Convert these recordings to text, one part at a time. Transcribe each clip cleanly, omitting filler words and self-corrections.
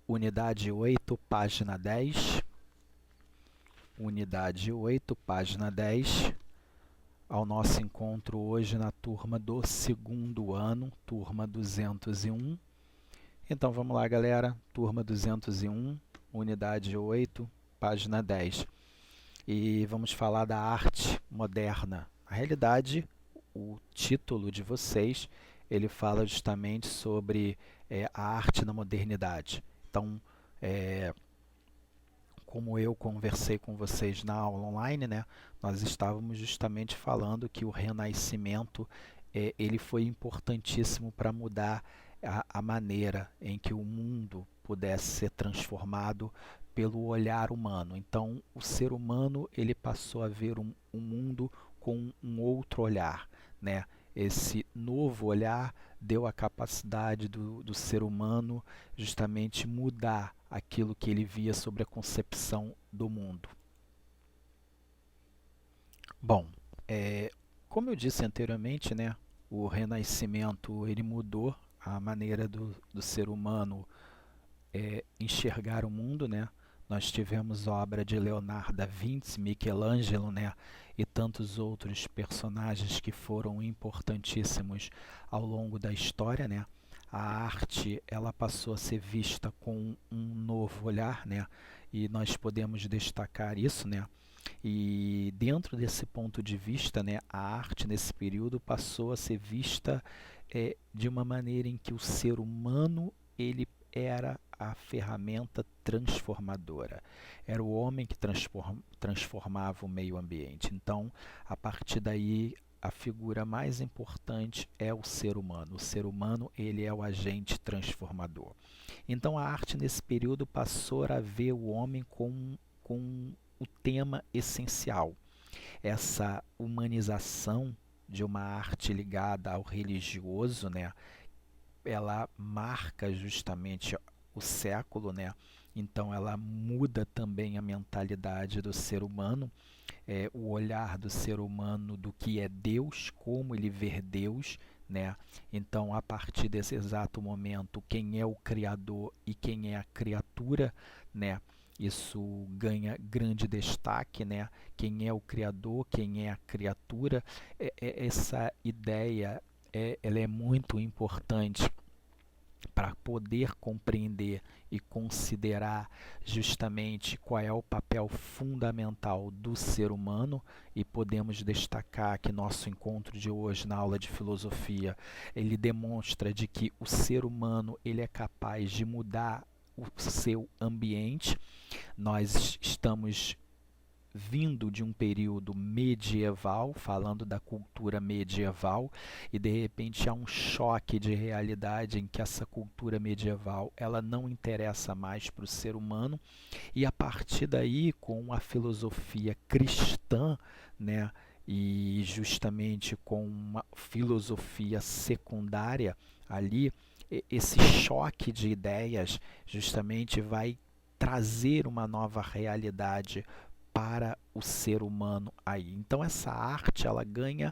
Unidade 8, página 10. Unidade 8, página 10. Ao nosso encontro hoje na turma do segundo ano, turma 201. Então vamos lá, galera. Turma 201, unidade 8, página 10. E vamos falar da arte moderna. Na realidade, o título de vocês, ele fala justamente sobre a arte na modernidade. Então, como eu conversei com vocês na aula online, né, nós estávamos justamente falando que o Renascimento ele foi importantíssimo para mudar a maneira em que o mundo pudesse ser transformado pelo olhar humano. Então, o ser humano ele passou a ver um mundo com um outro olhar, né? Esse novo olhar deu a capacidade do ser humano justamente mudar aquilo que ele via sobre a concepção do mundo. Bom, como eu disse anteriormente, né, o Renascimento ele mudou a maneira do ser humano enxergar o mundo, né? Nós tivemos obra de Leonardo da Vinci, Michelangelo, né? E tantos outros personagens que foram importantíssimos ao longo da história, né? A arte ela passou a ser vista com um novo olhar, né? E nós podemos destacar isso, né? E dentro desse ponto de vista, né, a arte nesse período passou a ser vista de uma maneira em que o ser humano ele era a ferramenta transformadora. Era o homem que transformava o meio ambiente. Então, a partir daí, a figura mais importante é o ser humano. O ser humano ele é o agente transformador. Então, a arte nesse período passou a ver o homem com o tema essencial. Essa humanização de uma arte ligada ao religioso, né? Ela marca justamente o século, né? Então ela muda também a mentalidade do ser humano, o olhar do ser humano do que é Deus, como ele vê Deus, né? Então a partir desse exato momento, quem é o Criador e quem é a criatura, né? Isso ganha grande destaque, né? Quem é o Criador, quem é a criatura, essa ideia ela é muito importante para poder compreender e considerar justamente qual é o papel fundamental do ser humano, e podemos destacar que nosso encontro de hoje na aula de filosofia, ele demonstra de que o ser humano ele é capaz de mudar o seu ambiente. Nós estamos vindo de um período medieval, falando da cultura medieval, e de repente há um choque de realidade em que essa cultura medieval ela não interessa mais para o ser humano, e a partir daí, com a filosofia cristã, né, e justamente com uma filosofia secundária ali, esse choque de ideias justamente vai trazer uma nova realidade para o ser humano aí. Então essa arte ela ganha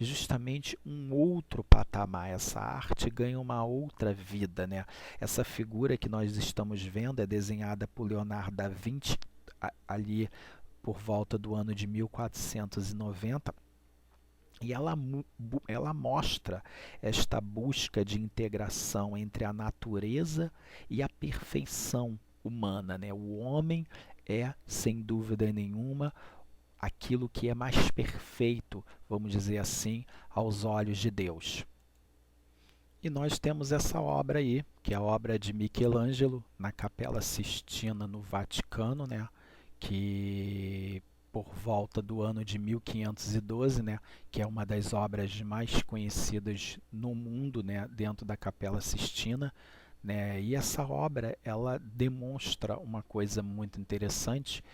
justamente um outro patamar, essa arte ganha uma outra vida, né? Essa figura que nós estamos vendo é desenhada por Leonardo da Vinci ali por volta do ano de 1490. E ela mostra esta busca de integração entre a natureza e a perfeição humana, né? O homem é, sem dúvida nenhuma, aquilo que é mais perfeito, vamos dizer assim, aos olhos de Deus. E nós temos essa obra aí, que é a obra de Michelangelo, na Capela Sistina, no Vaticano, né? Que por volta do ano de 1512, né, que é uma das obras mais conhecidas no mundo, né, dentro da Capela Sistina, né, e essa obra ela demonstra uma coisa muito interessante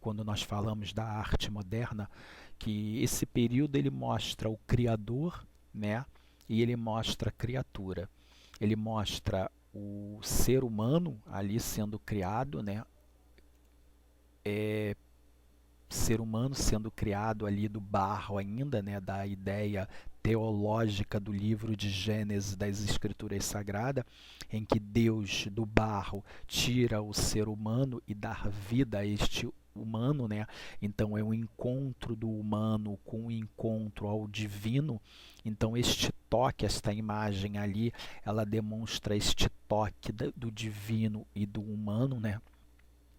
quando nós falamos da arte moderna, que esse período ele mostra o Criador, né, e ele mostra a criatura. Ele mostra o ser humano ali sendo criado, né, ser humano sendo criado ali do barro ainda, né, da ideia teológica do livro de Gênesis das Escrituras Sagradas, em que Deus do barro tira o ser humano e dá vida a este humano, né? Então é um encontro do humano com o encontro ao divino. Então este toque, esta imagem ali, ela demonstra este toque do divino e do humano, né?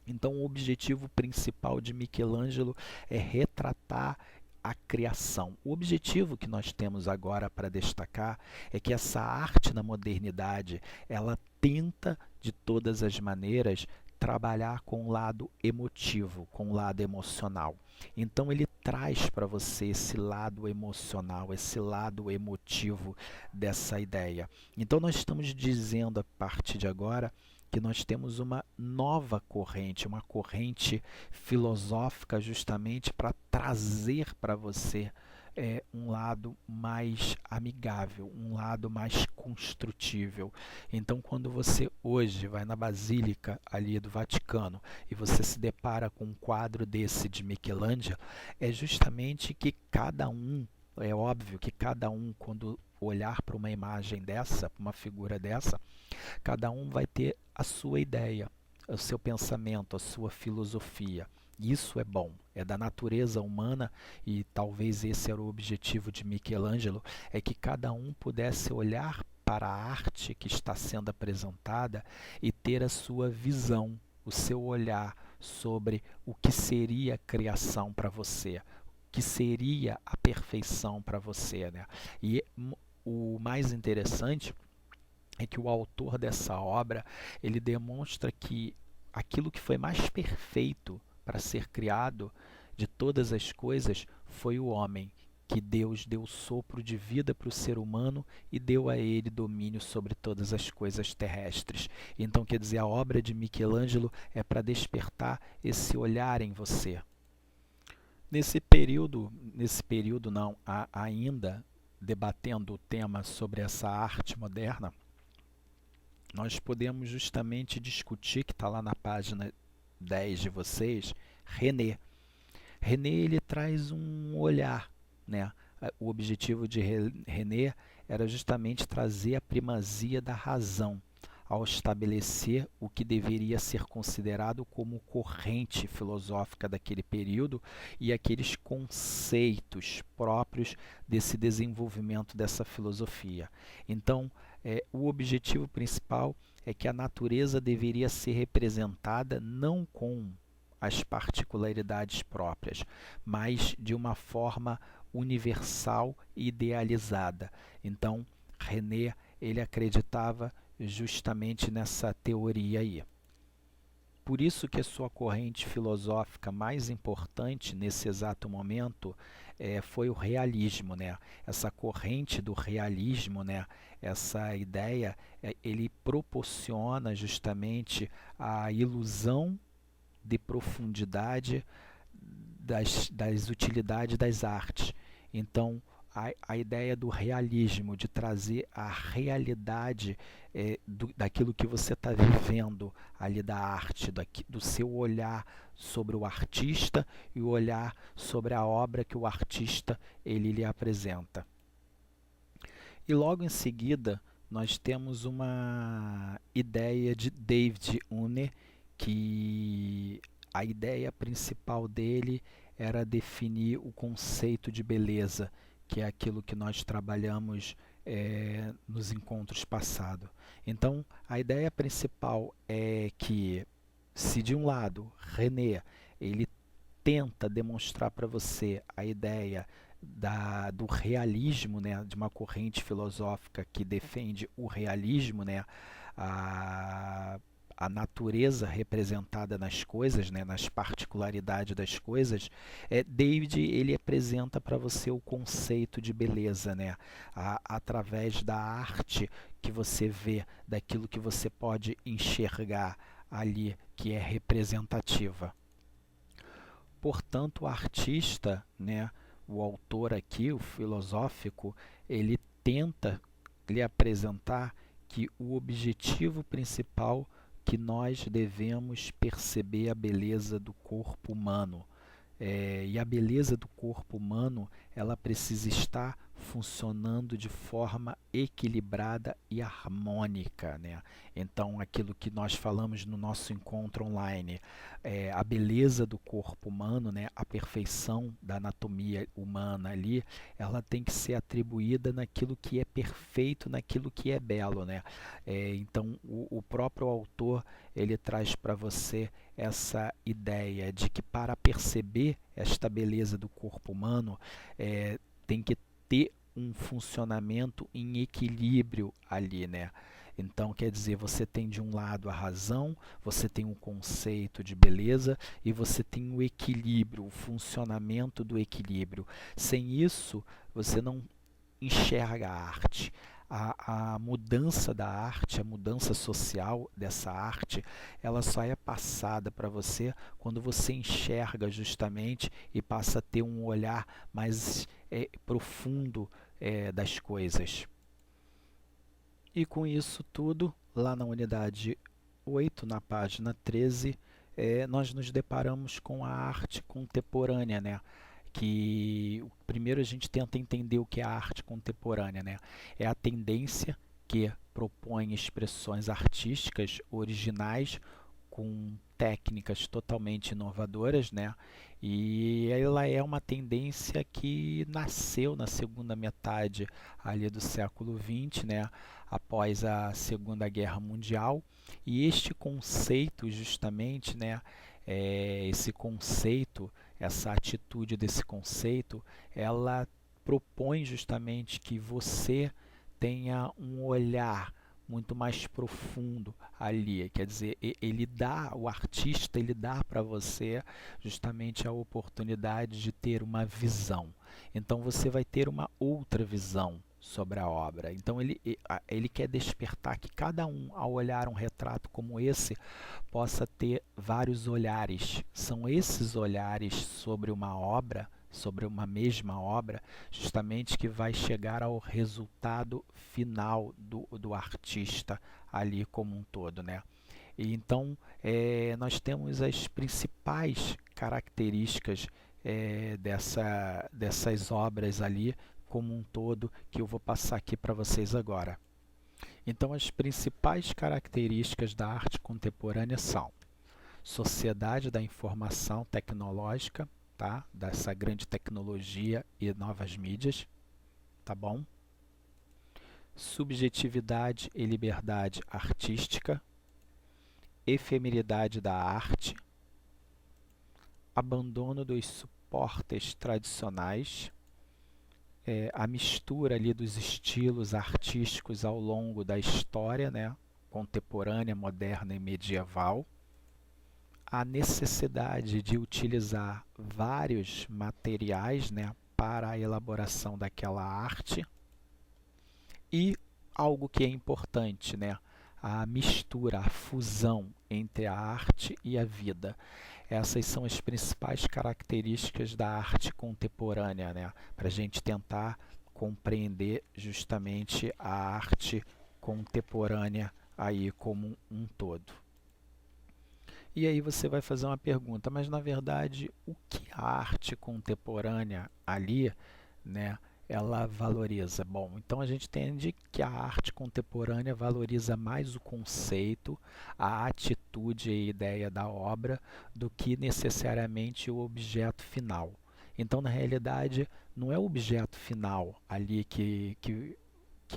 Então o objetivo principal de Michelangelo é retratar a criação. O objetivo que nós temos agora para destacar é que essa arte na modernidade, ela tenta de todas as maneiras trabalhar com o lado emotivo, com o lado emocional. Então ele traz para você esse lado emocional, esse lado emotivo dessa ideia. Então nós estamos dizendo a partir de agora que nós temos uma nova corrente, uma corrente filosófica justamente para trazer para você um lado mais amigável, um lado mais construtível. Então, quando você hoje vai na Basílica ali do Vaticano e você se depara com um quadro desse de Michelangelo, é justamente que cada um, é óbvio que cada um, quando olhar para uma imagem dessa, para uma figura dessa, cada um vai ter a sua ideia, o seu pensamento, a sua filosofia. Isso é bom, é da natureza humana e talvez esse era o objetivo de Michelangelo, é que cada um pudesse olhar para a arte que está sendo apresentada e ter a sua visão, o seu olhar sobre o que seria a criação para você, o que seria a perfeição para você, né? E o mais interessante é que o autor dessa obra, ele demonstra que aquilo que foi mais perfeito para ser criado de todas as coisas foi o homem, que Deus deu sopro de vida para o ser humano e deu a ele domínio sobre todas as coisas terrestres. Então, quer dizer, a obra de Michelangelo é para despertar esse olhar em você. Nesse período não, ainda debatendo o tema sobre essa arte moderna, nós podemos justamente discutir, que está lá na página 10 de vocês, René. René, ele traz um olhar, né? O objetivo de René era justamente trazer a primazia da razão, ao estabelecer o que deveria ser considerado como corrente filosófica daquele período e aqueles conceitos próprios desse desenvolvimento dessa filosofia. Então, o objetivo principal é que a natureza deveria ser representada não com as particularidades próprias, mas de uma forma universal e idealizada. Então, René, ele acreditava justamente nessa teoria aí. Por isso que a sua corrente filosófica mais importante nesse exato momento foi o realismo, né? Essa corrente do realismo, né? Essa ideia, ele proporciona justamente a ilusão de profundidade das utilidades das artes. Então, a ideia do realismo, de trazer a realidade daquilo que você está vivendo ali da arte, do seu olhar sobre o artista e o olhar sobre a obra que o artista ele lhe apresenta. E logo em seguida, nós temos uma ideia de David Hume, que a ideia principal dele era definir o conceito de beleza, que é aquilo que nós trabalhamos nos encontros passados. Então, a ideia principal é que, se de um lado, René, ele tenta demonstrar para você a ideia do realismo, né, de uma corrente filosófica que defende o realismo, né, a natureza representada nas coisas, né, nas particularidades das coisas, David ele apresenta para você o conceito de beleza, né, através da arte que você vê, daquilo que você pode enxergar ali, que é representativa. Portanto, o artista, né, o autor aqui, o filosófico, ele tenta lhe apresentar que o objetivo principal que nós devemos perceber a beleza do corpo humano. E a beleza do corpo humano, ela precisa estar funcionando de forma equilibrada e harmônica, né? Então, aquilo que nós falamos no nosso encontro online, a beleza do corpo humano, né? A perfeição da anatomia humana ali, ela tem que ser atribuída naquilo que é perfeito, naquilo que é belo, né? Então, o próprio autor, ele traz para você essa ideia de que para perceber esta beleza do corpo humano, tem que ter um funcionamento em equilíbrio ali, né? Então, quer dizer, você tem de um lado a razão, você tem um conceito de beleza e você tem o equilíbrio, o funcionamento do equilíbrio. Sem isso, você não enxerga a arte. A mudança da arte, a mudança social dessa arte, ela só é passada para você quando você enxerga justamente e passa a ter um olhar mais profundo das coisas. E com isso tudo, lá na unidade 8, na página 13, nós nos deparamos com a arte contemporânea, né? Que primeiro a gente tenta entender o que é a arte contemporânea, né? É a tendência que propõe expressões artísticas originais com técnicas totalmente inovadoras, né? E ela é uma tendência que nasceu na segunda metade ali do século XX, né? Após a Segunda Guerra Mundial. E este conceito, justamente, né? Esse conceito, essa atitude desse conceito, ela propõe justamente que você tenha um olhar muito mais profundo ali, quer dizer, o artista, ele dá para você justamente a oportunidade de ter uma visão. Então você vai ter uma outra visão sobre a obra. Então ele quer despertar que cada um, ao olhar um retrato como esse, possa ter vários olhares. São esses olhares sobre uma obra, sobre uma mesma obra, justamente que vai chegar ao resultado final do artista ali como um todo, né? E então, nós temos as principais características dessas obras ali como um todo, que eu vou passar aqui para vocês agora. Então, as principais características da arte contemporânea são sociedade da informação tecnológica, tá? Dessa grande tecnologia e novas mídias, tá bom? Subjetividade e liberdade artística, efemeridade da arte, abandono dos suportes tradicionais, a mistura ali dos estilos artísticos ao longo da história, né? Contemporânea, moderna e medieval, a necessidade de utilizar vários materiais, né, para a elaboração daquela arte e algo que é importante, né, a mistura, a fusão entre a arte e a vida. Essas são as principais características da arte contemporânea, né, para a gente tentar compreender justamente a arte contemporânea aí como um todo. E aí você vai fazer uma pergunta, mas na verdade o que a arte contemporânea ali, né, ela valoriza? Bom, então a gente entende que a arte contemporânea valoriza mais o conceito, a atitude e a ideia da obra do que necessariamente o objeto final. Então, na realidade, não é o objeto final ali que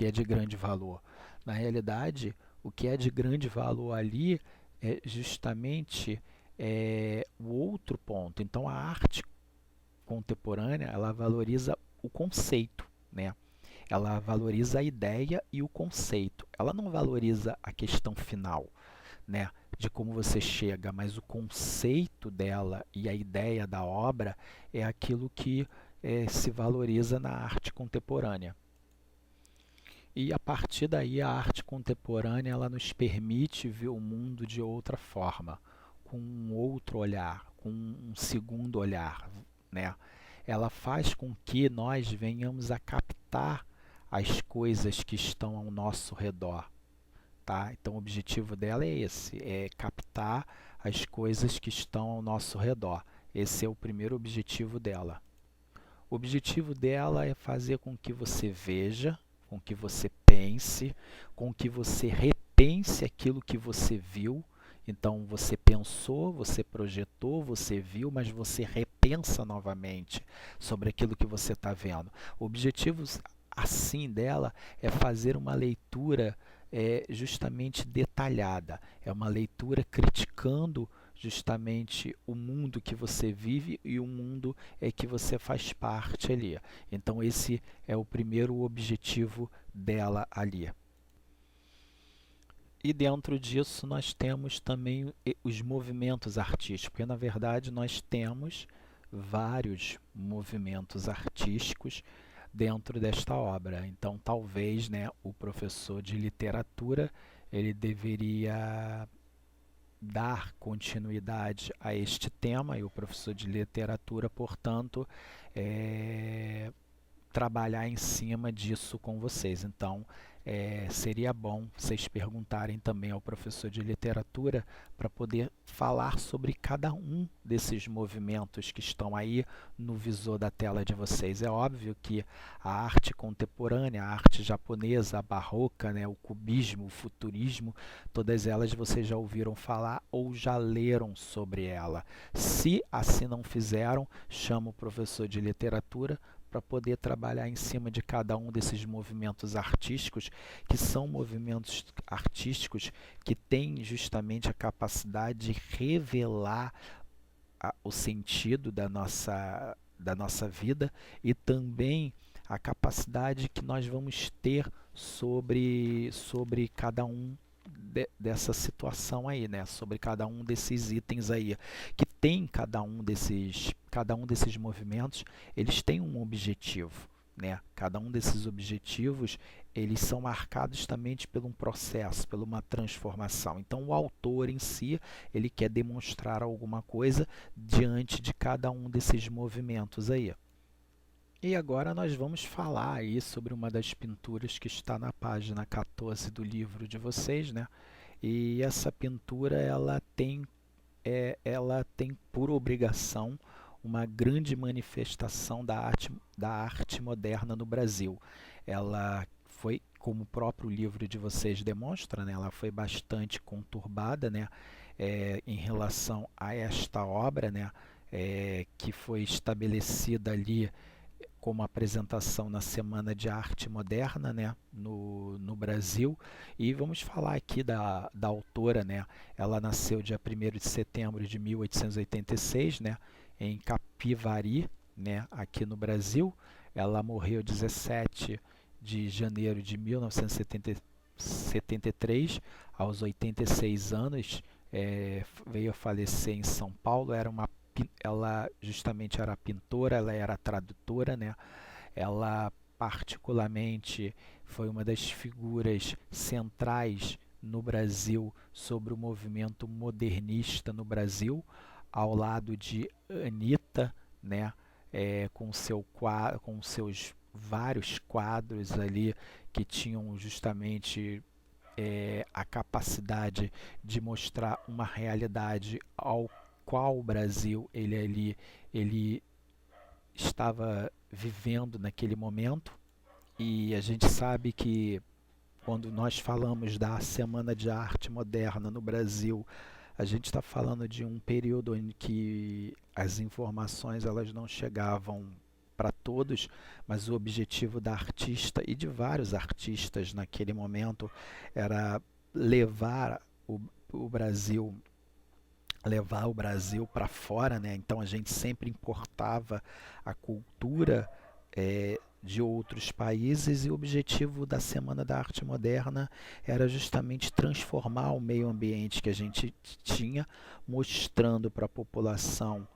é de grande valor. Na realidade, o que é de grande valor ali é justamente o outro ponto. Então, a arte contemporânea, ela valoriza o conceito, né? Ela valoriza a ideia e o conceito. Ela não valoriza a questão final, né? De como você chega, mas o conceito dela e a ideia da obra é aquilo que se valoriza na arte contemporânea. E a partir daí a arte contemporânea ela nos permite ver o mundo de outra forma, com um outro olhar, com um segundo olhar, né? Ela faz com que nós venhamos a captar as coisas que estão ao nosso redor, tá? Então o objetivo dela é esse, é captar as coisas que estão ao nosso redor. Esse é o primeiro objetivo dela. O objetivo dela é fazer com que você veja, com que você pense, com que você repense aquilo que você viu. Então você pensou, você projetou, você viu, mas você repensa novamente sobre aquilo que você está vendo. O objetivo assim dela é fazer uma leitura justamente detalhada, é uma leitura criticando justamente o mundo que você vive e o mundo que você faz parte ali. Então esse é o primeiro objetivo dela ali. E dentro disso nós temos também os movimentos artísticos, porque na verdade nós temos vários movimentos artísticos dentro desta obra. Então talvez, né, o professor de literatura ele deveria dar continuidade a este tema, e o professor de literatura, portanto, trabalhar em cima disso com vocês. Então, seria bom vocês perguntarem também ao professor de literatura para poder falar sobre cada um desses movimentos que estão aí no visor da tela de vocês. É óbvio que a arte contemporânea, a arte japonesa, a barroca, né, o cubismo, o futurismo, todas elas vocês já ouviram falar ou já leram sobre ela. Se assim não fizeram, chama o professor de literatura para poder trabalhar em cima de cada um desses movimentos artísticos, que são movimentos artísticos que têm justamente a capacidade de revelar o sentido da nossa vida e também a capacidade que nós vamos ter sobre cada um dessa situação aí, né? Sobre cada um desses itens aí, que tem cada um desses movimentos, eles têm um objetivo, né? Cada um desses objetivos, eles são marcados também por um processo, por uma transformação. Então, o autor em si, ele quer demonstrar alguma coisa diante de cada um desses movimentos aí. E agora nós vamos falar aí sobre uma das pinturas que está na página 14 do livro de vocês, né? E essa pintura ela tem por obrigação uma grande manifestação da arte moderna no Brasil. Ela foi, como o próprio livro de vocês demonstra, né? Ela foi bastante conturbada, né? Em relação a esta obra, né? Que foi estabelecida ali como apresentação na Semana de Arte Moderna, né, no Brasil. E vamos falar aqui da autora, né? Ela nasceu dia 1º de setembro de 1886, né, em Capivari, né, aqui no Brasil. Ela morreu 17 de janeiro de 1973, aos 86 anos, veio a falecer em São Paulo. Ela justamente era pintora, ela era tradutora, né? Ela particularmente foi uma das figuras centrais no Brasil sobre o movimento modernista no Brasil, ao lado de Anitta, né? Com seus vários quadros ali que tinham justamente a capacidade de mostrar uma realidade ao qual o Brasil ele estava vivendo naquele momento. E a gente sabe que quando nós falamos da Semana de Arte Moderna no Brasil, a gente está falando de um período em que as informações elas não chegavam para todos, mas o objetivo da artista e de vários artistas naquele momento era levar o Brasil para fora, né? Então a gente sempre importava a cultura de outros países, e o objetivo da Semana da Arte Moderna era justamente transformar o meio ambiente que a gente tinha, mostrando para a população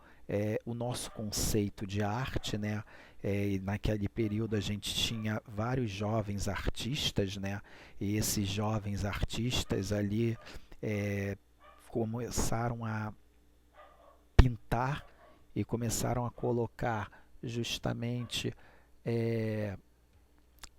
o nosso conceito de arte, né? E naquele período a gente tinha vários jovens artistas, né? E esses jovens artistas ali começaram a pintar e começaram a colocar justamente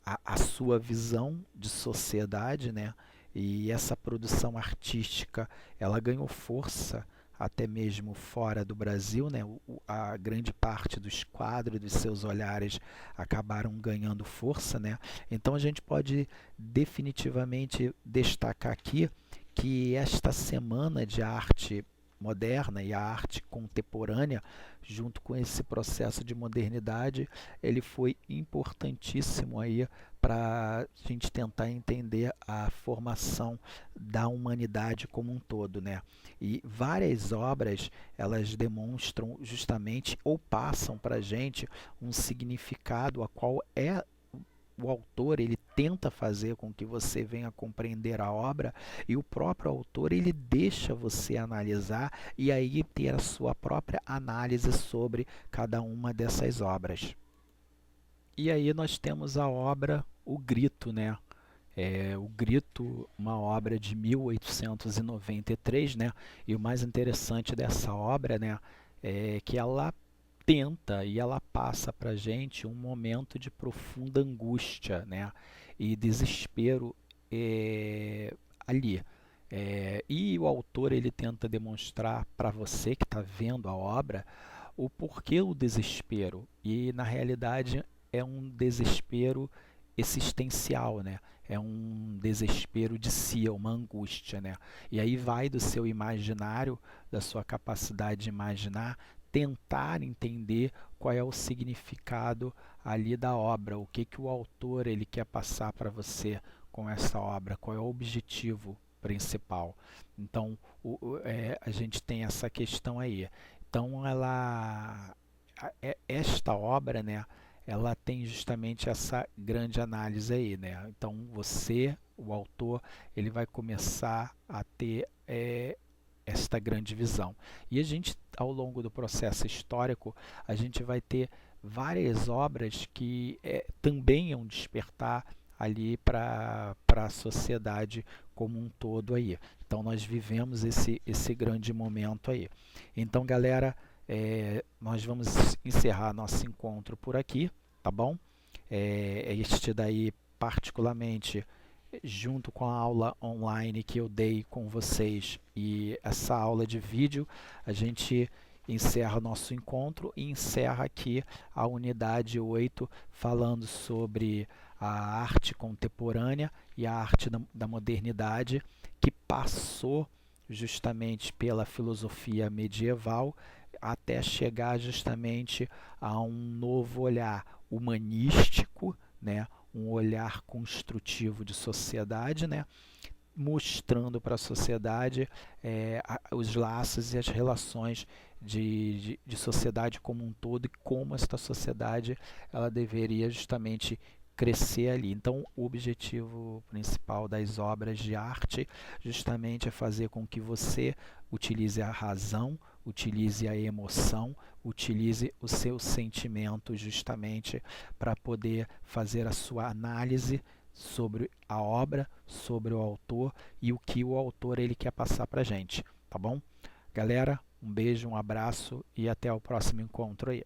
a sua visão de sociedade, né? E essa produção artística ela ganhou força até mesmo fora do Brasil, né? A grande parte dos quadros dos seus olhares acabaram ganhando força, né? Então a gente pode definitivamente destacar aqui que esta semana de arte moderna e a arte contemporânea, junto com esse processo de modernidade, ele foi importantíssimo aí para a gente tentar entender a formação da humanidade como um todo, né? E várias obras elas demonstram justamente ou passam para a gente um significado a qual o autor ele tenta fazer com que você venha compreender a obra e o próprio autor ele deixa você analisar e aí ter a sua própria análise sobre cada uma dessas obras. E aí nós temos a obra O Grito, né? O Grito, uma obra de 1893, né? E o mais interessante dessa obra, né, é que ela tenta e ela passa para a gente um momento de profunda angústia, né, e desespero ali. E o autor ele tenta demonstrar para você que está vendo a obra o porquê o desespero. E na realidade é um desespero existencial, né? É um desespero de si, é uma angústia, né? E aí vai do seu imaginário, da sua capacidade de imaginar, tentar entender qual é o significado ali da obra, o que que o autor ele quer passar para você com essa obra, qual é o objetivo principal. Então, a gente tem essa questão aí. Então, esta obra, né, ela tem justamente essa grande análise aí, né? Então, você, o autor, ele vai começar a ter esta grande visão. E a gente, ao longo do processo histórico, a gente vai ter várias obras que também iam despertar ali para a sociedade como um todo aí. Então nós vivemos esse grande momento aí. Então, galera, nós vamos encerrar nosso encontro por aqui, tá bom? Este daí, particularmente, junto com a aula online que eu dei com vocês e essa aula de vídeo, a gente encerra nosso encontro e encerra aqui a unidade 8 falando sobre a arte contemporânea e a arte da modernidade que passou justamente pela filosofia medieval até chegar justamente a um novo olhar humanístico, né? Um olhar construtivo de sociedade, né? Mostrando para a sociedade os laços e as relações de sociedade como um todo e como esta sociedade ela deveria justamente crescer ali. Então, o objetivo principal das obras de arte justamente é fazer com que você utilize a razão, utilize a emoção, utilize o seu sentimento justamente para poder fazer a sua análise sobre a obra, sobre o autor e o que o autor ele quer passar para a gente, tá bom? Galera, um beijo, um abraço e até o próximo encontro aí.